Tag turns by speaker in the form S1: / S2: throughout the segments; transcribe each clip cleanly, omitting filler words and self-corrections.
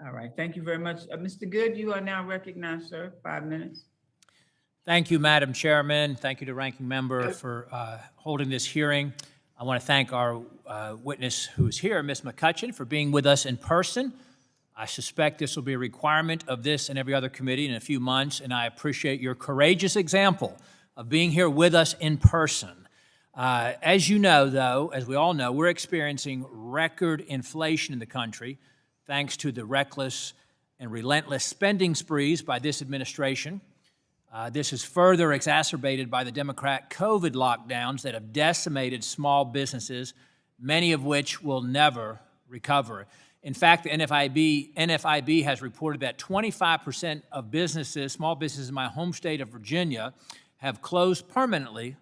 S1: All right, thank you very much. Mr. Good, you are now recognized, sir. 5 minutes.
S2: Thank you, Madam Chairman. Thank you to Ranking Member for holding this hearing. I want to thank our witness who is here, Ms. McCutchen, for being with us in person. I suspect this will be a requirement of this and every other committee in a few months, and I appreciate your courageous example of being here with us in person. As you know, though, as we all know, we're experiencing record inflation in the country thanks to the reckless and relentless spending sprees by this administration. This is further exacerbated by the Democrat COVID lockdowns that have decimated small businesses, many of which will never recover. In fact, the NFIB has reported that 25% of businesses, small businesses in my home state of Virginia, have closed permanently,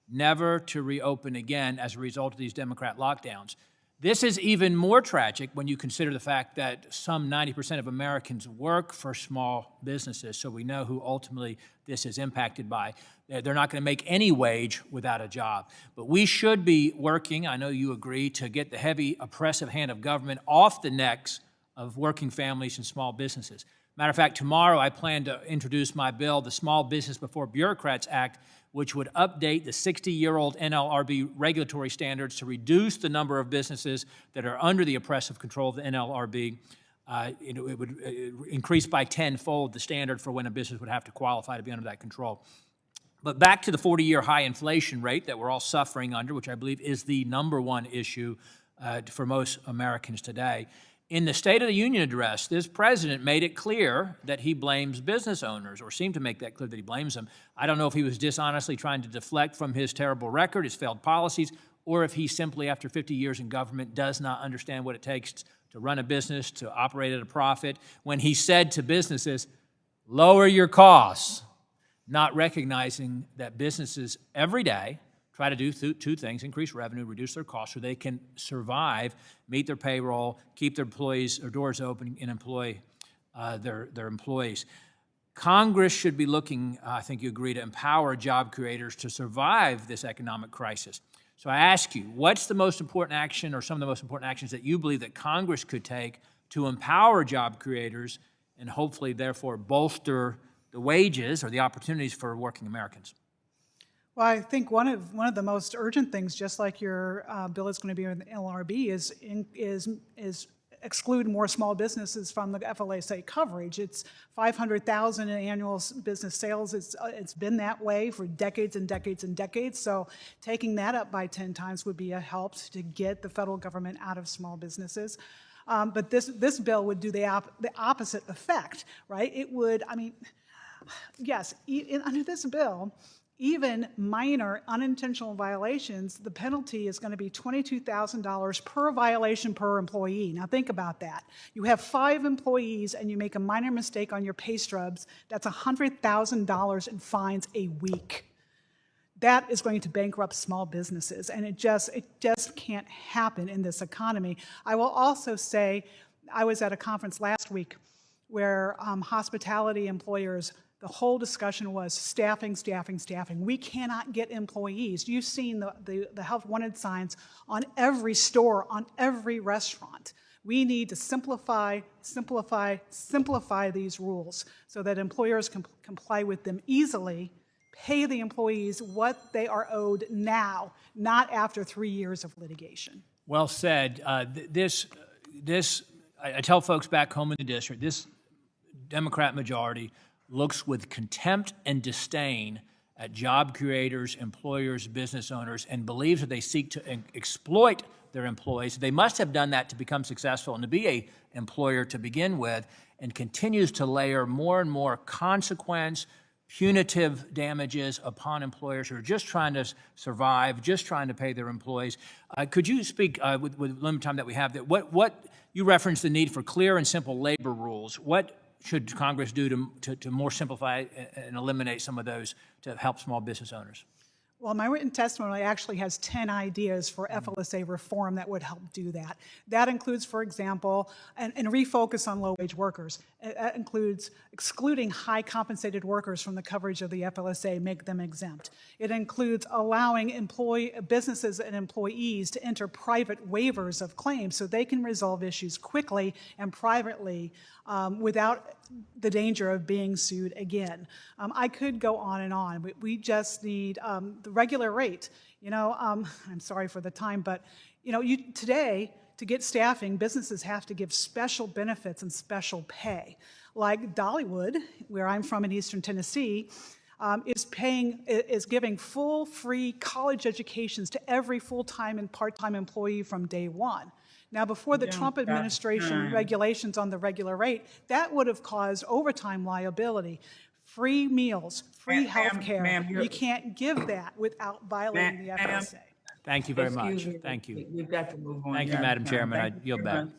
S2: never to reopen again as a result of these Democrat lockdowns. This is even more tragic when you consider the fact that some 90% of Americans work for small businesses, so we know who ultimately this is impacted by. They're not going to make any wage without a job. But we should be working, I know you agree, to get the heavy, oppressive hand of government off the necks of working families and small businesses. Matter of fact, tomorrow I plan to introduce my bill, the Small Business Before Bureaucrats Act, which would update the 60-year-old NLRB regulatory standards to reduce the number of businesses that are under the oppressive control of the NLRB. It would increase by tenfold the standard for when a business would have to qualify to be under that control. But back to the 40-year high inflation rate that we're all suffering under, which I believe is the #1 issue for most Americans today. In the State of the Union address, this president made it clear that he blames business owners, or seemed to make that clear that he blames them. I don't know if he was dishonestly trying to deflect from his terrible record, his failed policies, or if he simply, after 50 years in government, does not understand what it takes to run a business, to operate at a profit, when he said to businesses, lower your costs, not recognizing that businesses every day try to do two things: increase revenue, reduce their costs so they can survive, meet their payroll, keep their employees or doors open, and employ their employees. Congress should be looking, I think you agree, to empower job creators to survive this economic crisis. So I ask you, what's the most important action, or some of the most important actions that you believe that Congress could take to empower job creators and hopefully, therefore, bolster the wages or the opportunities for working Americans?
S3: Well, I think one of the most urgent things, just like your bill is going to be in the LRB, is exclude more small businesses from the FLSA coverage. It's 500,000 in annual business sales. It's been that way for decades and decades and decades. So taking that up by 10 times would be a help to get the federal government out of small businesses. But this bill would do the opposite effect, right? It would, I mean, yes, under this bill, even minor unintentional violations, the penalty is going to be $22,000 per violation per employee. Now think about that. You have 5 employees and you make a minor mistake on your pay stubs, that's $100,000 in fines a week. That is going to bankrupt small businesses, and it just can't happen in this economy. I will also say, I was at a conference last week where hospitality employers, the whole discussion was staffing, staffing, staffing. We cannot get employees. You've seen the health wanted signs on every store, on every restaurant. We need to simplify these rules so that employers can comply with them easily, pay the employees what they are owed now, not after 3 years of litigation.
S2: Well said. I tell folks back home in the district, this Democrat majority looks with contempt and disdain at job creators, employers, business owners, and believes that they seek to exploit their employees. They must have done that to become successful and to be an employer to begin with, and continues to layer more and more consequence, punitive damages upon employers who are just trying to survive, just trying to pay their employees. Could you speak, with the limited time that we have, that what you referenced the need for clear and simple labor rules. What should Congress do to more simplify and eliminate some of those to help small business owners?
S3: Well, my written testimony actually has 10 ideas for FLSA reform that would help do that. That includes, for example, and refocus on low-wage workers. That includes excluding high-compensated workers from the coverage of the FLSA, make them exempt. It includes allowing businesses and employees to enter private waivers of claims so they can resolve issues quickly and privately without the danger of being sued again. I could go on and on. We just need the regular rate. You know, I'm sorry for the time, but you know, today to get staffing, businesses have to give special benefits and special pay. Like Dollywood, where I'm from in Eastern Tennessee, is giving full free college educations to every full-time and part-time employee from day one. Now, before the Trump administration regulations on the regular rate, that would have caused overtime liability, free meals, free health care. You can't give that without violating the FSA.
S2: Thank you very much. Thank you.
S1: We've got to move on.
S2: Thank you, Madam Chairman. I yield back.
S1: Thank you.